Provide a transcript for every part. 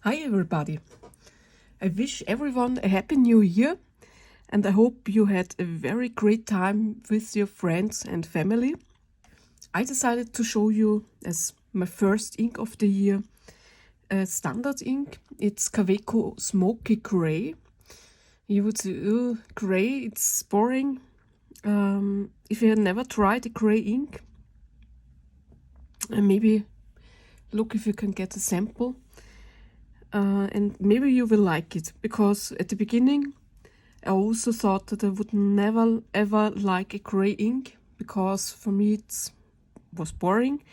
Hi everybody! I wish everyone a happy new year and I hope you had a very great time with your friends and family. I decided to show you as my first ink of the year a standard ink. It's Kaweco Smokey Gray. You would say, oh, gray, it's boring. If you have never tried a gray ink, maybe look if you can get a sample. And maybe you will like it, because at the beginning I also thought that I would never ever like a gray ink, because for me it was boring.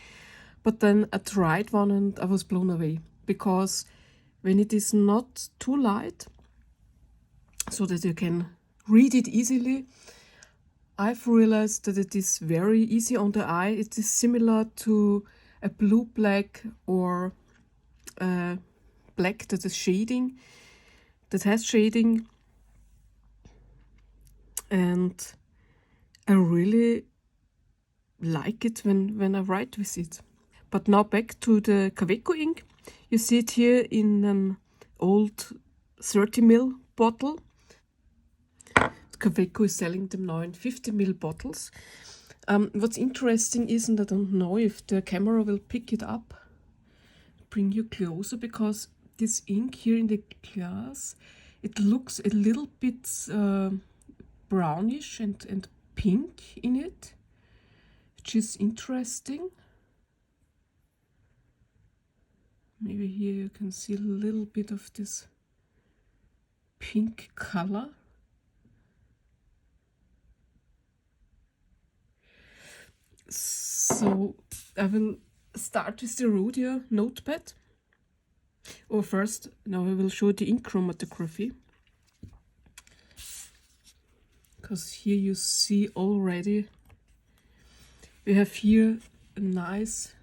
But then I tried one and I was blown away, because when it is not too light so that you can read it easily, I've realized that it is very easy on the eye. It is similar to a blue black or black that has shading, and I really like it when I write with it. But now back to the Kaweco ink. You see it here in an old 30 ml bottle. Kaweco is selling them now in 50 ml bottles. What's interesting is, and I don't know if the camera will pick it up, bring you closer, because this ink here in the glass, it looks a little bit brownish and pink in it, which is interesting. Maybe here you can see a little bit of this pink color. So I will start with the Rhodia notepad. Or first, now I will show the ink chromatography, because here you see already we have here a nice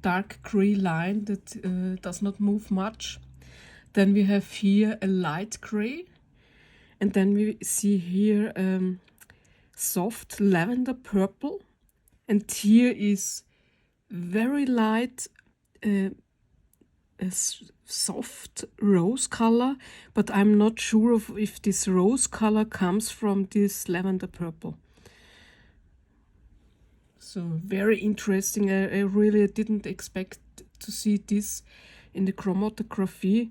dark gray line that does not move much. Then we have here a light gray, and then we see here soft lavender purple, and here is very light a soft rose color, but I'm not sure if this rose color comes from this lavender purple. So very interesting. I really didn't expect to see this in the chromatography.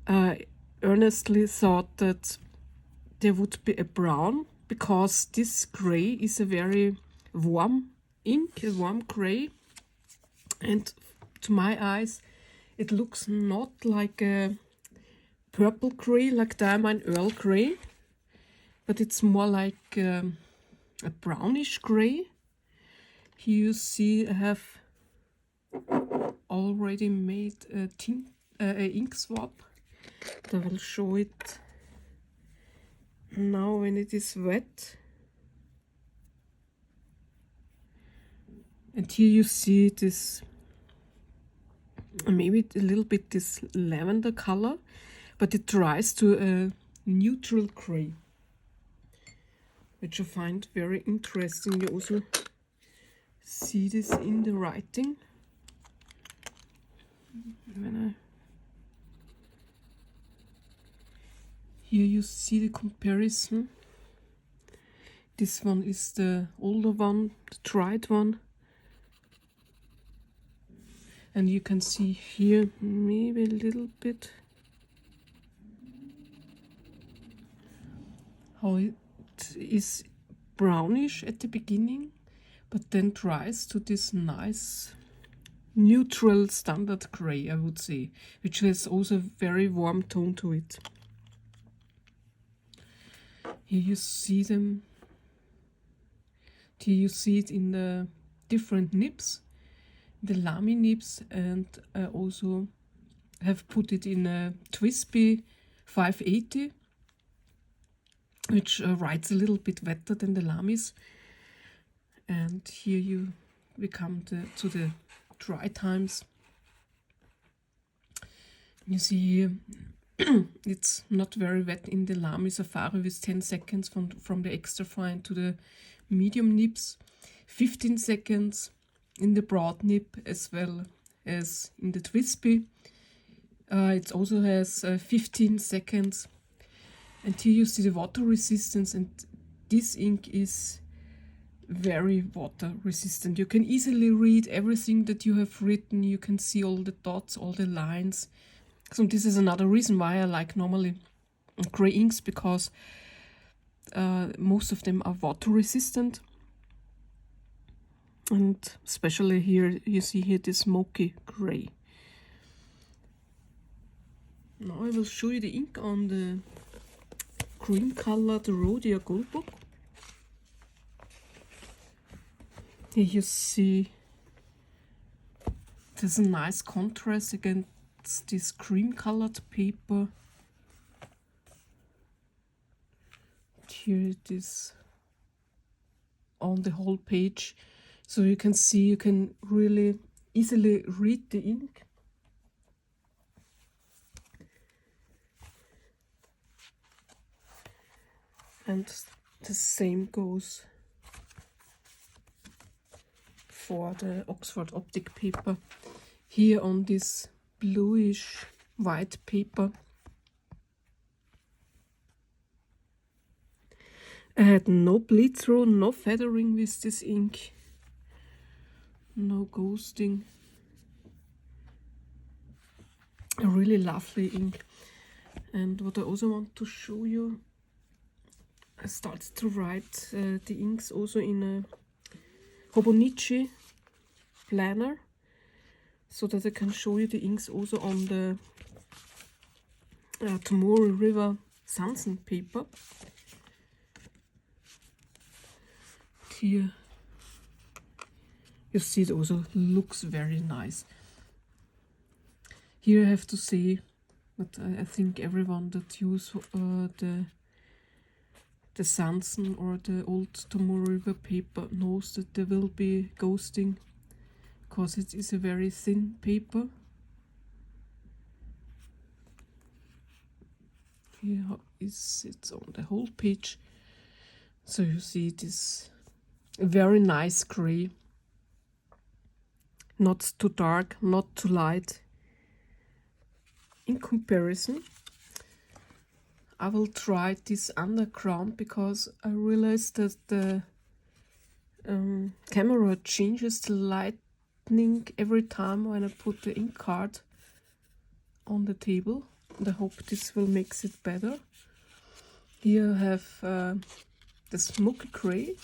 I earnestly thought that there would be a brown, because this gray is a very warm ink, a warm gray, and to my eyes it looks not like a purple gray like Diamond Earl gray, but it's more like a brownish gray. Here you see I have already made a ink swap. I will show it now when it is wet. And here you see this, maybe a little bit this lavender color, but it dries to a neutral gray, which I find very interesting. You also see this in the writing. Here you see the comparison. This one is the older one, the dried one. And you can see here maybe a little bit how it is brownish at the beginning, but then dries to this nice neutral standard gray, I would say, which has also a very warm tone to it. Here you see them. Here you see it in the different nibs, the Lamy nibs, and I also have put it in a Twisby 580, which writes a little bit wetter than the Lamys. And here we come to the dry times. You see here it's not very wet in the Lamy Safari with 10 seconds from the extra fine to the medium nibs, 15 seconds in the broad nib as well as in the Twispy. It also has 15 seconds. And here you see the water resistance, and this ink is very water resistant. You can easily read everything that you have written. You can see all the dots, all the lines. So this is another reason why I like normally gray inks, because most of them are water resistant. And especially here, you see here the Smokey gray. Now I will show you the ink on the cream colored Rhodia Gold book. Here you see there's a nice contrast against this cream colored paper. Here it is on the whole page, so you can see, you can really easily read the ink. And the same goes for the Oxford Optic paper. Here on this bluish white paper, I had no bleed through, no feathering with this ink, no ghosting. A really lovely ink. And what I also want to show you, I started to write the inks also in a Hobonichi planner, so that I can show you the inks also on the Tomori River Sansen paper. Here you see it also looks very nice. Here I have to say that I think everyone that use the Sansen or the old Tomori River paper knows that there will be ghosting, because it is a very thin paper. Here is it on the whole page. So you see it is a very nice gray. Not too dark, not too light. In comparison, I will try this underground, because I realized that the camera changes the lightning every time when I put the ink card on the table. And I hope this will make it better. Here I have the Smoky Gray.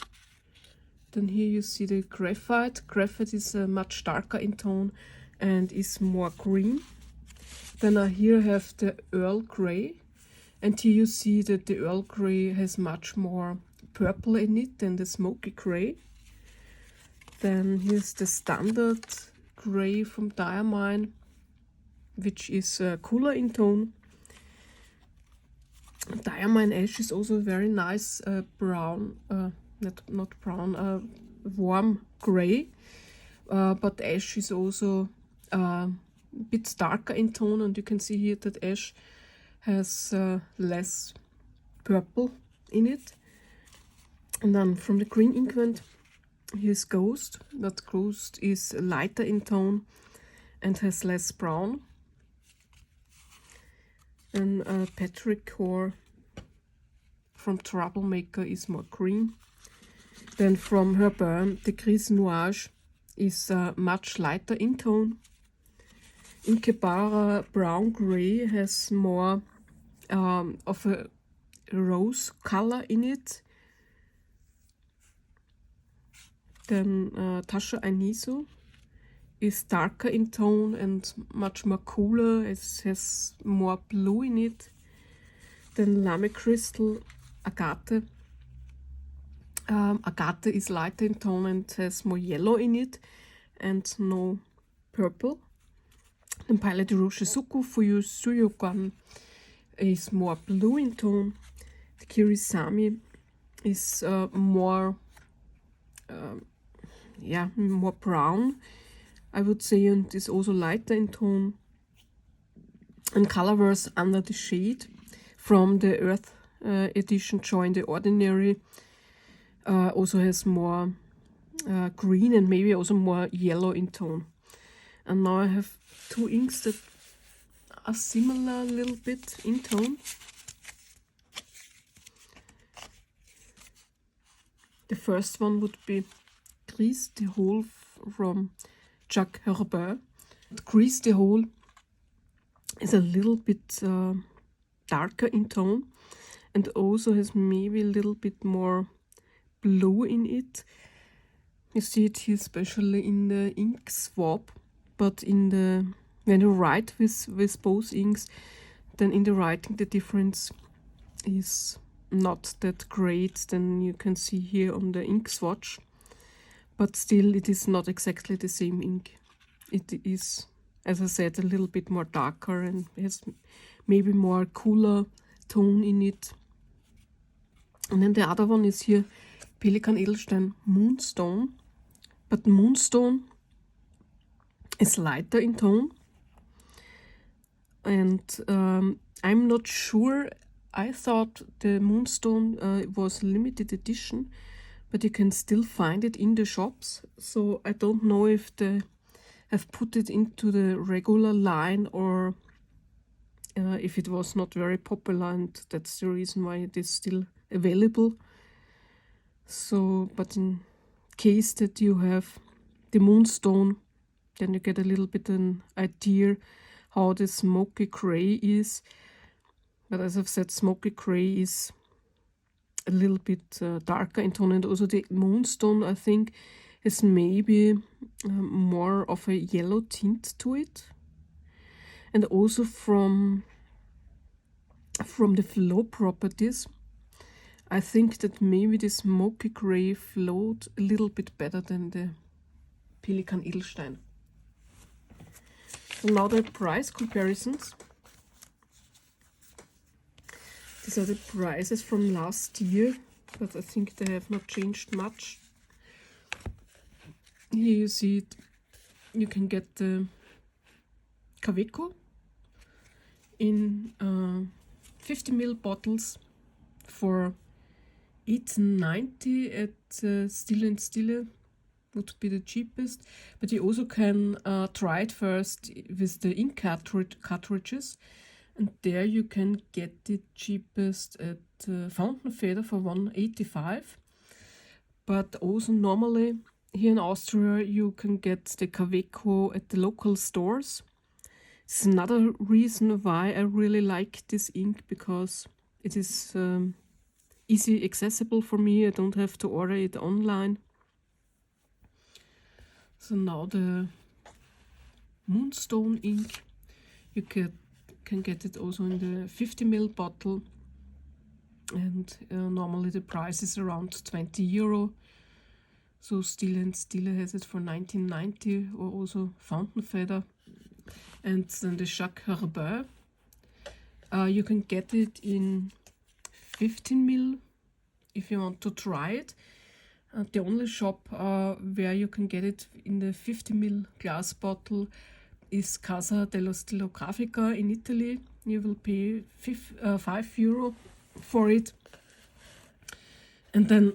Then here you see the Graphite. Graphite is much darker in tone and is more green. Then I here have the Earl Grey. And here you see that the Earl Grey has much more purple in it than the Smoky Grey. Then here's the Standard Grey from Diamine, which is cooler in tone. Diamine Ash is also very nice brown, not brown, warm grey. But Ash is also a bit darker in tone, and you can see here that Ash has less purple in it. And then from the green inkjet, here's Ghost. That Ghost is lighter in tone and has less brown. And Patrick Core from Troublemaker is more green. Then from Herbin, the Gris Nuage is much lighter in tone. Inkebara Brown Grey has more of a rose color in it. Then Tasha Aniso is darker in tone and much more cooler. It has more blue in it. Then Lame Crystal Agate. Agate is lighter in tone and has more yellow in it and no purple. Then Pilot Roshizuku Fuyu Suyogan is more blue in tone. The Kirisami is more brown, I would say, and is also lighter in tone. And Colorverse Under the Shade from the Earth edition Join the Ordinary also has more green and maybe also more yellow in tone. And now I have two inks that are similar a little bit in tone. The first one would be Grease the Hole from Jacques Herbin. Grease the Hole is a little bit darker in tone and also has maybe a little bit more blue in it. You see it here especially in the ink swab, but when you write with both inks, then in the writing the difference is not that great than you can see here on the ink swatch. But still it is not exactly the same ink. It is, as I said, a little bit more darker and has maybe more cooler tone in it. And then the other one is here Pelikan Edelstein Moonstone. But Moonstone is lighter in tone. And I'm not sure. I thought the Moonstone was limited edition, but you can still find it in the shops. So I don't know if they have put it into the regular line or if it was not very popular and that's the reason why it is still available. So, but in case that you have the Moonstone, then you get a little bit an idea how the Smoky Gray is. But as I've said, Smoky Gray is a little bit darker in tone, and also the Moonstone, I think, has maybe more of a yellow tint to it. And also from the flow properties, I think that maybe the Smoky Gray flowed a little bit better than the Pelikan Edelstein. So now the price comparisons. These are the prices from last year, but I think they have not changed much. Here you see it. You can get the Kaweco in 50 ml bottles for $8.90 at Stille and Stille would be the cheapest. But you also can try it first with the ink cartridges. And there you can get it cheapest at Fountain Feather for $1.85. But also normally here in Austria you can get the Kaweco at the local stores. It's another reason why I really like this ink, because it is easy accessible for me. I don't have to order it online. So now the Moonstone ink, you can get it also in the 50 ml bottle, and normally the price is around 20 euro. So Stille and Stille has it for 19.90, or also Fountain Feather. And then the Jacques Herbin, you can get it in 15 ml if you want to try it. The only shop where you can get it in the 50 ml glass bottle is Casa dello Stilografica in Italy. You will pay 5 euro for it. And then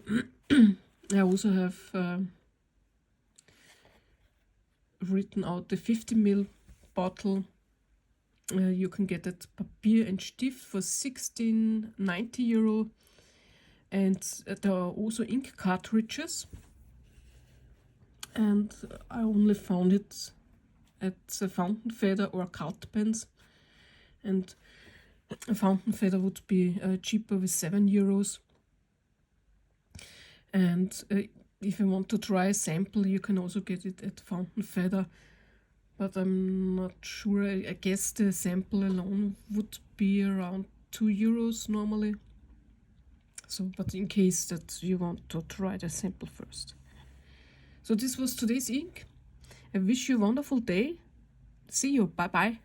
I also have written out the 50 ml bottle. You can get it Papier and Stift for 16.90 euro. And there are also ink cartridges. And I only found it at the Fountain Feather or Cult Pens, and a Fountain Feather would be cheaper with 7 euros. And if you want to try a sample, you can also get it at Fountain Feather, but I'm not sure. I guess the sample alone would be around 2 euros normally. So, but in case that you want to try the sample first. So this was today's ink. I wish you a wonderful day. See you. Bye bye.